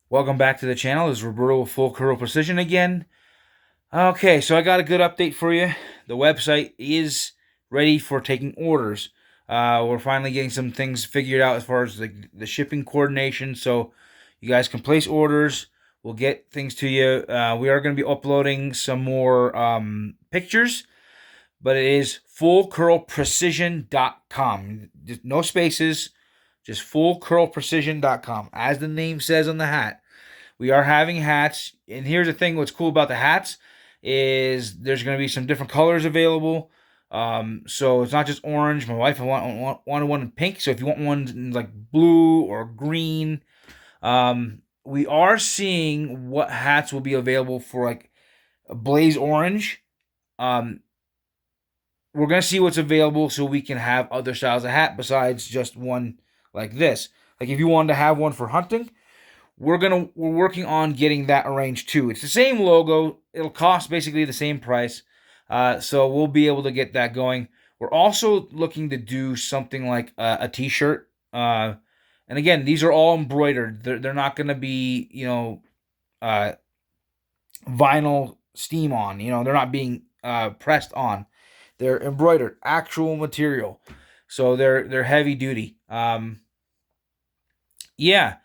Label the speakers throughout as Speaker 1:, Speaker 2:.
Speaker 1: Welcome back to the channel. This is Roberto with Full Curl Precision again. Okay, so I got a good update for you. The website is ready for taking orders. We're finally getting some things figured out as far as the shipping coordination, so you guys can place orders. We'll get things to you. We are going to be uploading some more pictures, but it is fullcurlprecision.com. Just no spaces, just fullcurlprecision.com. As the name says on the hat, we are having hats. And here's the thing, what's cool about the hats is there's going to be some different colors available. So it's not just orange. My wife wanted one in pink. So if you want one in like blue or green, we are seeing what hats will be available for like a blaze orange. Um, we're gonna see what's available so we can have other styles of hat besides just one like this. Like if you wanted to have one for hunting, we're working on getting that arranged too. It's the same logo. It'll cost basically the same price. So we'll be able to get that going. We're also looking to do something like a t-shirt. And again, these are all embroidered. They're not going to be, uh, vinyl steam on. They're not being pressed on. They're embroidered, actual material. So they're heavy duty. Yeah,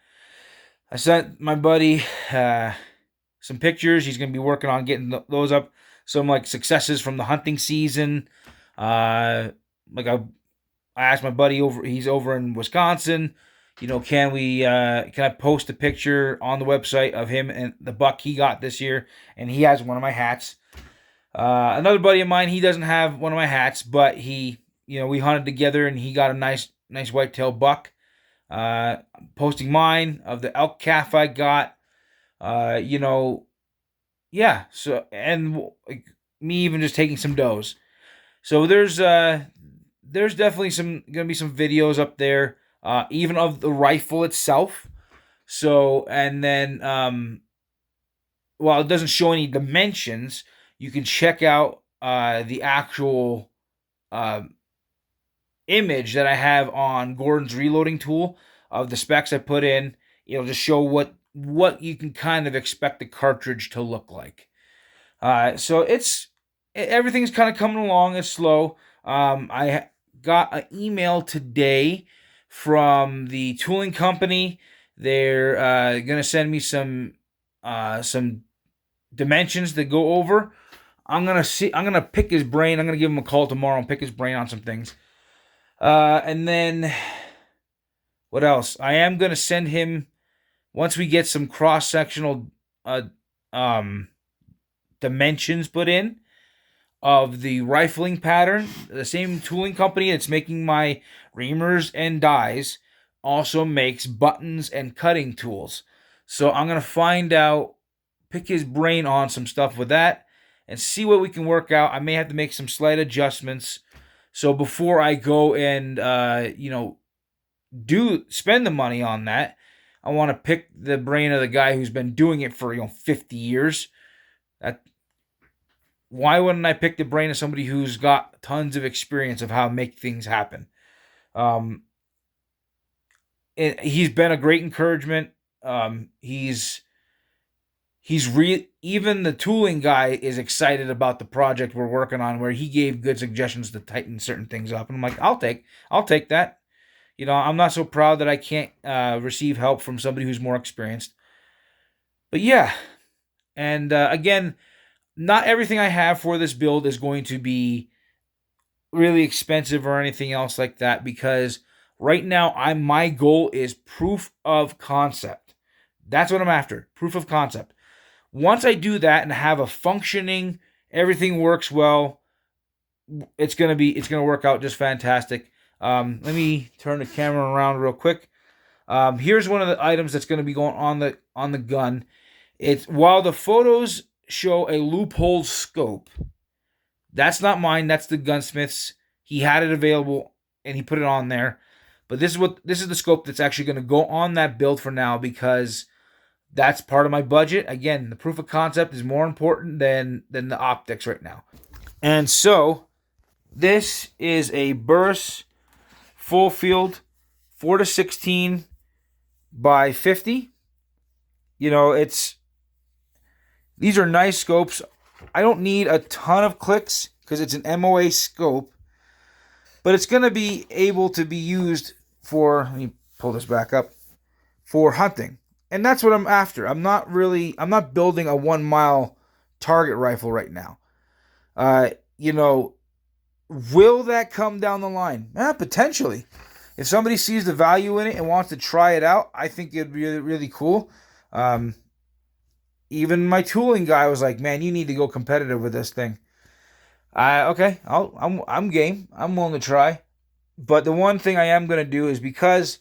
Speaker 1: I sent my buddy some pictures. He's going to be working on getting those up. Some like successes from the hunting season. Like I asked my buddy over. He's over in Wisconsin. Can I post a picture on the website of him and the buck he got this year? And he has one of my hats. Another buddy of mine, he doesn't have one of my hats, but we hunted together and he got a nice whitetail buck. Uh, Posting mine of the elk calf I got. Yeah. So and like, me even just taking some does. So there's definitely gonna be some videos up there, even of the rifle itself. So and then while it doesn't show any dimensions, you can check out the actual uh, image that I have on Gordon's reloading tool of the specs I put in. It'll just show what you can kind of expect the cartridge to look like. So everything's kind of coming along. It's slow. I got an email today from the tooling company. They're gonna send me some dimensions to go over. I'm gonna pick his brain. I'm gonna give him a call tomorrow and pick his brain on some things. And then what else? I am gonna send him once we get some cross sectional uh, um, dimensions put in of the rifling pattern. The same tooling company that's making my reamers and dies also makes buttons and cutting tools. So I'm gonna find out, pick his brain on some stuff with that, and see what we can work out. I may have to make some slight adjustments. So before I go and do spend the money on that, I want to pick the brain of the guy who's been doing it for 50 years. That Why wouldn't I pick the brain of somebody who's got tons of experience of how to make things happen? Um, he's been a great encouragement. Even the tooling guy is excited about the project we're working on, where he gave good suggestions to tighten certain things up, and I'm like, I'll take that. I'm not so proud that I can't receive help from somebody who's more experienced. But yeah, and again, not everything I have for this build is going to be really expensive or anything else like that, because right now my goal is proof of concept. That's what I'm after. Proof of concept. Once I do that and have a functioning, everything works well, it's gonna work out just fantastic. Let me turn the camera around real quick. Here's one of the items that's gonna be going on the gun. It's while the photos show a loophole scope, that's not mine. That's the gunsmith's. He had it available and he put it on there. But this is the scope that's actually going to go on that build for now, because that's part of my budget. Again, the proof of concept is more important than the optics right now. And so this is a Burris full field 4 to 16 by 50. these are nice scopes. I don't need a ton of clicks because it's an MOA scope, but it's going to be able to be used for, let me pull this back up, for hunting. And that's what I'm after. I'm not building a 1 mile target rifle right now. Will that come down the line? Potentially. If somebody sees the value in it and wants to try it out, I think it'd be really, really cool. Even my tooling guy was like, "Man, you need to go competitive with this thing." Okay, I'm game. I'm willing to try. But the one thing I am going to do is, because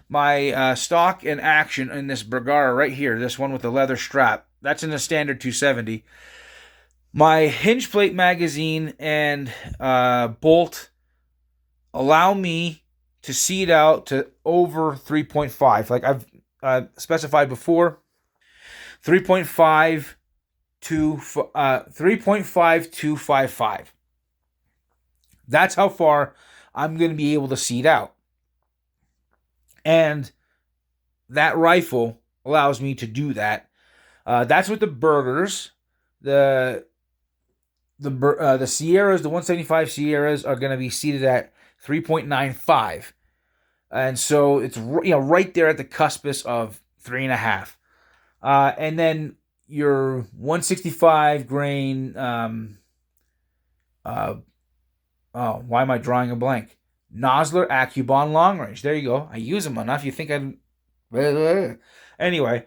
Speaker 1: my stock and action in this Bergara right here, this one with the leather strap, that's in the standard 270. My hinge plate magazine and bolt allow me to seed out to over 3.5. Like I've specified before, 3.5 to 3.5255. That's how far I'm going to be able to seed out. And that rifle allows me to do that. That's with the Bergers. The Sierras, the 175 Sierras, are going to be seated at 3.95, and so it's right there at the cuspus of 3.5. And then your 165 grain. Why am I drawing a blank? Nosler AccuBond long range. There you go. I use them enough. You think I'd. Anyway.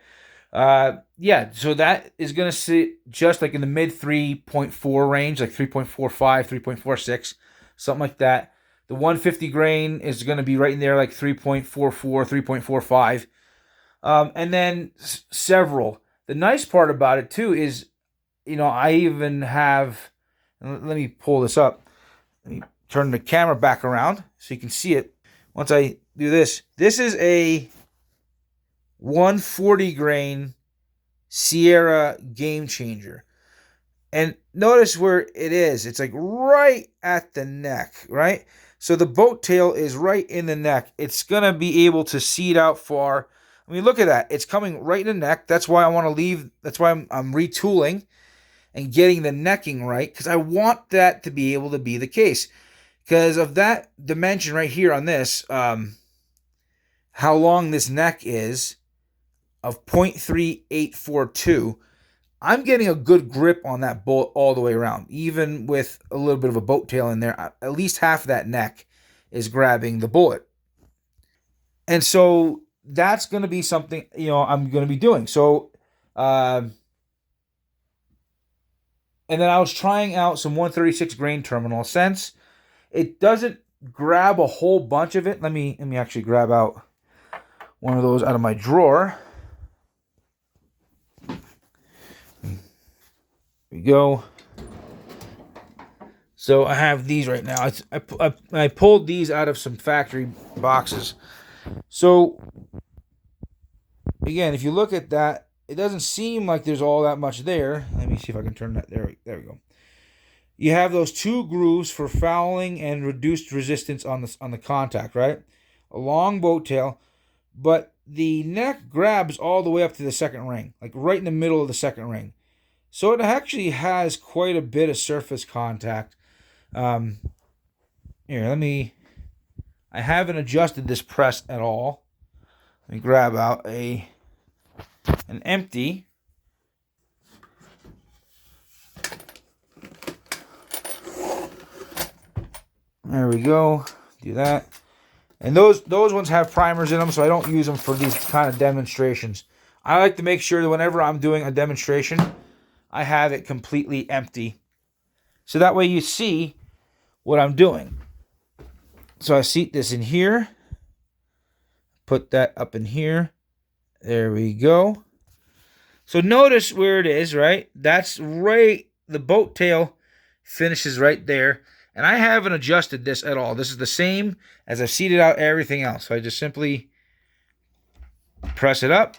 Speaker 1: So that is going to sit just like in the mid 3.4 range, like 3.45, 3.46, something like that. The 150 grain is going to be right in there, like 3.44, 3.45. And then several. The nice part about it too is, I even have, let me pull this up. Let me turn the camera back around so you can see it. Once I do this, this is a 140 grain Sierra Game Changer. And notice where it is. It's like right at the neck, right? So the boat tail is right in the neck. It's going to be able to seed out far. I mean, look at that. It's coming right in the neck. That's why I want to leave. That's why I'm retooling and getting the necking right, because I want that to be able to be the case. Because of that dimension right here on this, how long this neck is, of 0.3842, I'm getting a good grip on that bolt all the way around, even with a little bit of a boat tail in there. At least half of that neck is grabbing the bullet. And so that's going to be something, I'm going to be doing. So, and then I was trying out some 136 grain terminal Sense. It doesn't grab a whole bunch of it. Let me actually grab out one of those out of my drawer. Here we go. So I have these right now. I pulled these out of some factory boxes. So again, if you look at that, it doesn't seem like there's all that much there. Let me see if I can turn that. There we go. You have those two grooves for fouling and reduced resistance on the contact, right? A long boat tail, but the neck grabs all the way up to the second ring, like right in the middle of the second ring. So it actually has quite a bit of surface contact. Here, I haven't adjusted this press at all. Let me grab out an empty. There we go. Do that. And those ones have primers in them, so I don't use them for these kind of demonstrations. I like to make sure that whenever I'm doing a demonstration, I have it completely empty. So that way you see what I'm doing. So I seat this in here. Put that up in here. There we go. So notice where it is, right? That's right. The boat tail finishes right there. And I haven't adjusted this at all. This is the same as I've seated out everything else. So I just simply press it up.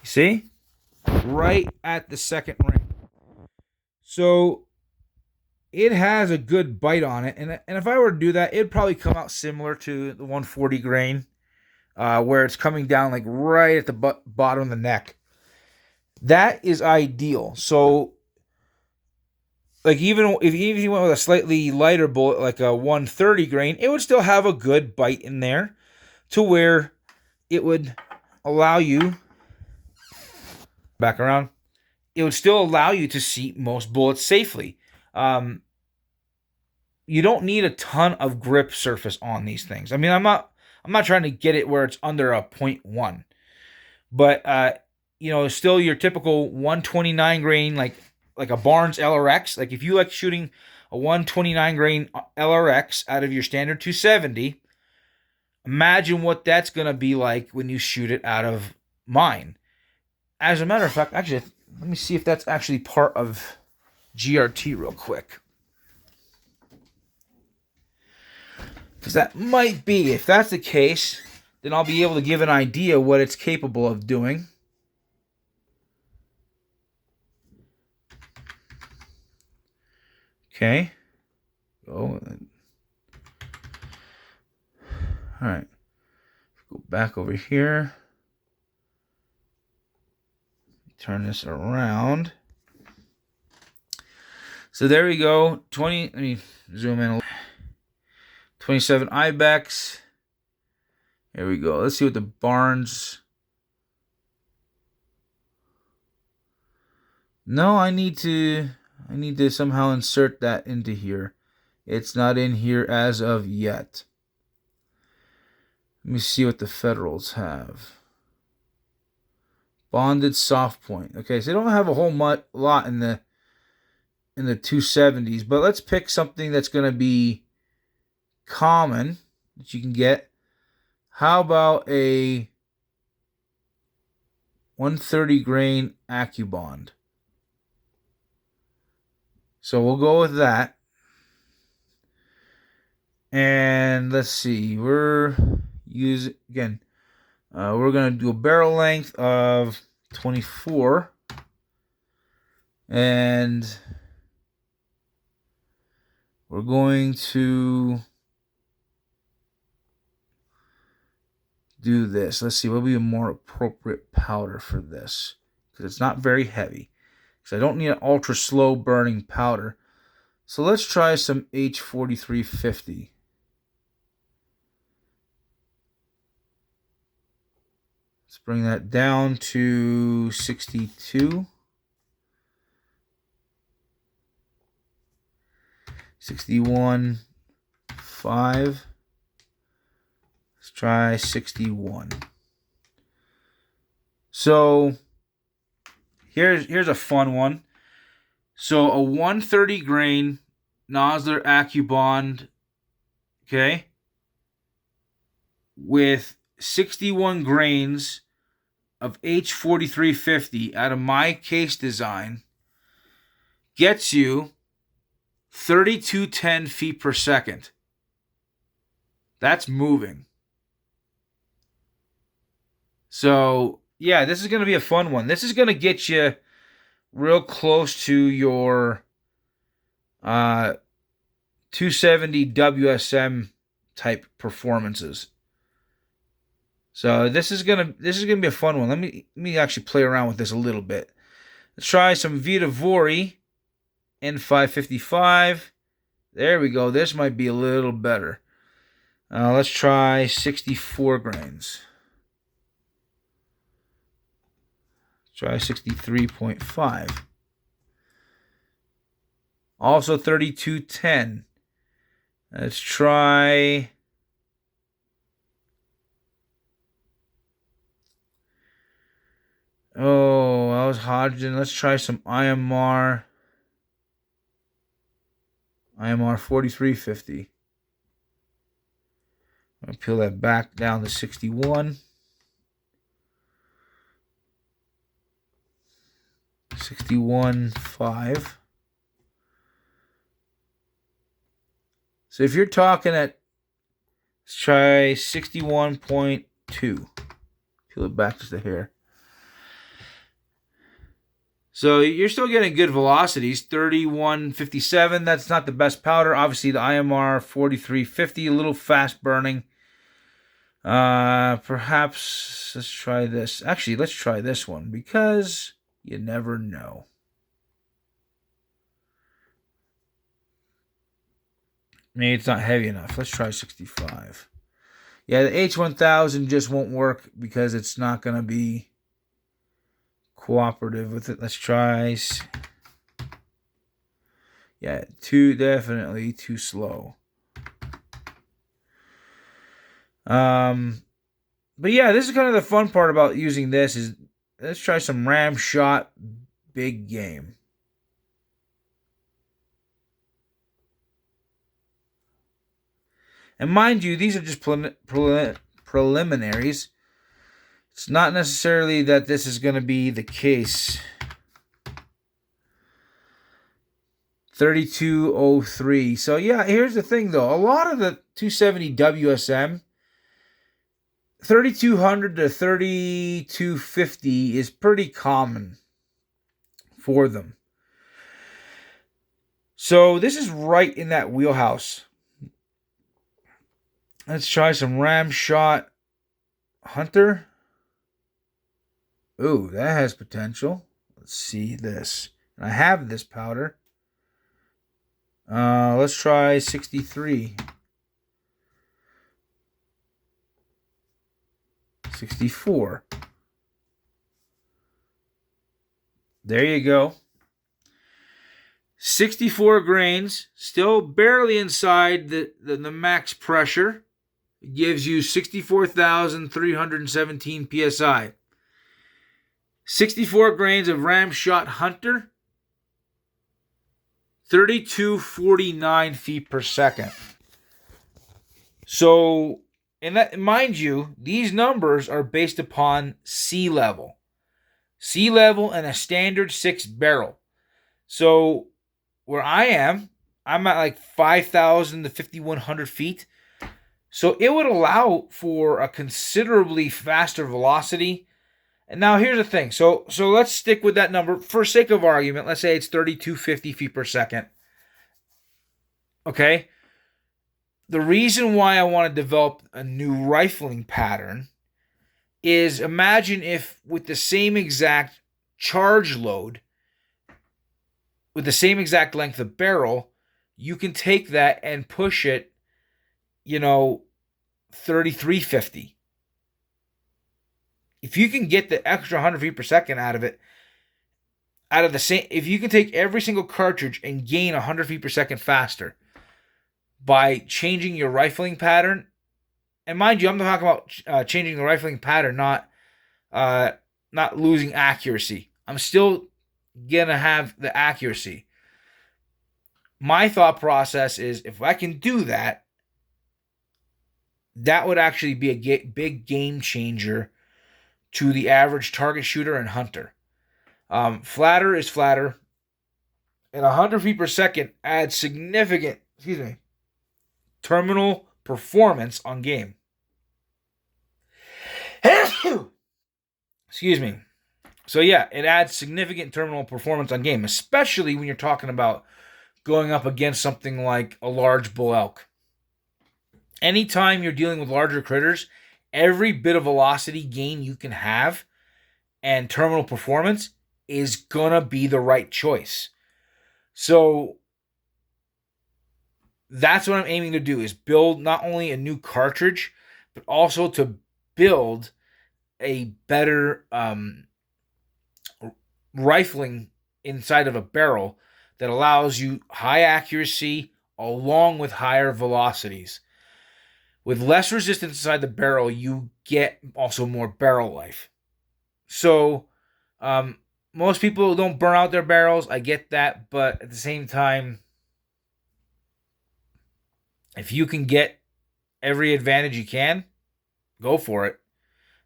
Speaker 1: You see? Right at the second ring. So it has a good bite on it. And if I were to do that, it'd probably come out similar to the 140 grain. where it's coming down like right at the bottom of the neck. That is ideal. So, like even if you went with a slightly lighter bullet, like a 130 grain, it would still have a good bite in there to where it would allow you back around. It would still allow you to seat most bullets safely. You don't need a ton of grip surface on these things. I mean, I'm not trying to get it where it's under a 0.1, but still your typical 129 grain, like a Barnes LRX. Like if you like shooting a 129 grain LRX out of your standard 270, imagine what that's gonna be like when you shoot it out of mine. As a matter of fact, actually, let me see if that's actually part of GRT real quick. Because that might be. If that's the case, then I'll be able to give an idea what it's capable of doing. Okay. All right. Go back over here. Turn this around. So there we go. 20. Let me zoom in. 27 Ibex. Here we go. Let's see what the Barnes. No, I need to somehow insert that into here. It's not in here as of yet. Let me see what the Federals have. Bonded soft point. Okay, so they don't have a whole lot in the 270s, but let's pick something that's going to be common that you can get. How about a 130 grain AccuBond? So we'll go with that. And let's see, we're going to do a barrel length of 24. And we're going to do this. Let's see, what would be a more appropriate powder for this? Because it's not very heavy. Because I don't need an ultra slow burning powder. So let's try some H4350. Let's bring that down to 62. 61.5. Let's try 61. So here's a fun one. So a 130 grain Nosler AccuBond, okay, with 61 grains of H4350 out of my case design gets you 3210 feet per second. That's moving. So, yeah, this is going to be a fun one. This is going to get you real close to your 270 WSM type performances. So this is gonna be a fun one. Let me actually play around with this a little bit. Let's try some Vita Vori N555. There we go. This might be a little better. Let's try 64 grains. Try 63.5. Also 3210. Let's try that was Hodgson. Let's try some IMR 4350. I'll peel that back down to 61. 61.5. So if you're talking let's try 61.2. Peel it back just a hair. So you're still getting good velocities, 31.57. That's not the best powder. Obviously, the IMR 4350, a little fast burning. Perhaps let's try this. Actually, let's try this one because you never know. Maybe it's not heavy enough. Let's try 65. Yeah, the H1000 just won't work because it's not going to be cooperative with it. Let's try. Yeah, definitely too slow. But yeah, this is kind of the fun part about using this is let's try some ram shot big game. And mind you, these are just preliminaries. It's not necessarily that this is going to be the case. 3203. So yeah, here's the thing though. A lot of the 270 WSM 3200 to 3250 is pretty common for them. So this is right in that wheelhouse. Let's try some ram shot hunter. Ooh, that has potential. Let's see this. And I have this powder. Let's try 63. 64. There you go. 64 grains, still barely inside the max pressure. It gives you 64,317 psi. 64 grains of ram shot hunter. 3249 feet per second. So, and that, mind you, these numbers are based upon sea level. Sea level and a standard 6 barrel. So, where I'm at like 5,000 to 5,100 feet. So, it would allow for a considerably faster velocity. And now here's the thing. So let's stick with that number. For sake of argument, let's say it's 3,250 feet per second. Okay? The reason why I want to develop a new rifling pattern is imagine if with the same exact charge load, with the same exact length of barrel, you can take that and push it, 3,350. If you can get the extra 100 feet per second out of it, if you can take every single cartridge and gain 100 feet per second faster by changing your rifling pattern, and mind you, I'm talking about changing the rifling pattern, not losing accuracy. I'm still gonna have the accuracy. My thought process is if I can do that, that would actually be a big game changer to the average target shooter and hunter. Flatter is flatter, and 100 feet per second adds significant, terminal performance on game. Excuse me. So yeah, it adds significant terminal performance on game, especially when you're talking about going up against something like a large bull elk. Anytime you're dealing with larger critters, every bit of velocity gain you can have and terminal performance is gonna be the right choice. So that's what I'm aiming to do, is build not only a new cartridge, but also to build a better rifling inside of a barrel that allows you high accuracy along with higher velocities. With less resistance inside the barrel, you get also more barrel life. So, most people don't burn out their barrels. I get that. But at the same time, if you can get every advantage you can, go for it.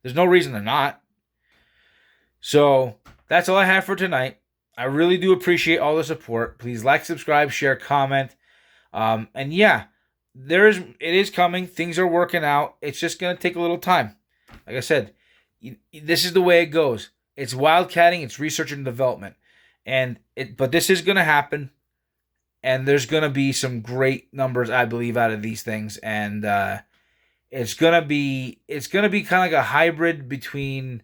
Speaker 1: There's no reason to not. So, that's all I have for tonight. I really do appreciate all the support. Please like, subscribe, share, comment. And yeah, it is coming. Things are working out. It's just going to take a little time. Like I said, this is the way it goes. It's wildcatting. It's research and development. But this is going to happen. And there's going to be some great numbers, I believe, out of these things. And It's gonna be kind of like a hybrid between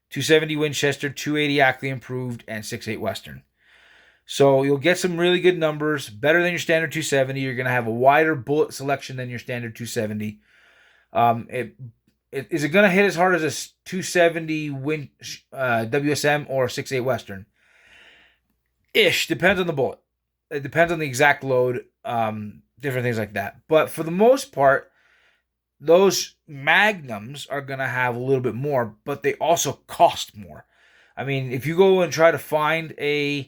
Speaker 1: 270 Winchester, 280 Ackley Improved, and 6.8 Western. So you'll get some really good numbers, better than your standard 270. You're gonna have a wider bullet selection than your standard 270. Is it gonna hit as hard as a 270 WSM or 6.8 Western? Ish, depends on the bullet. It depends on the exact load, different things like that. But for the most part, those magnums are going to have a little bit more, but they also cost more. I mean, if you go and try to find a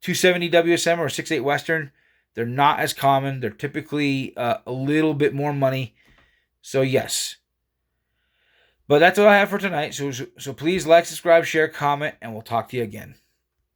Speaker 1: 270 WSM or a 6.8 Western, they're not as common. They're typically a little bit more money. So, yes. But that's all I have for tonight. So please like, subscribe, share, comment, and we'll talk to you again.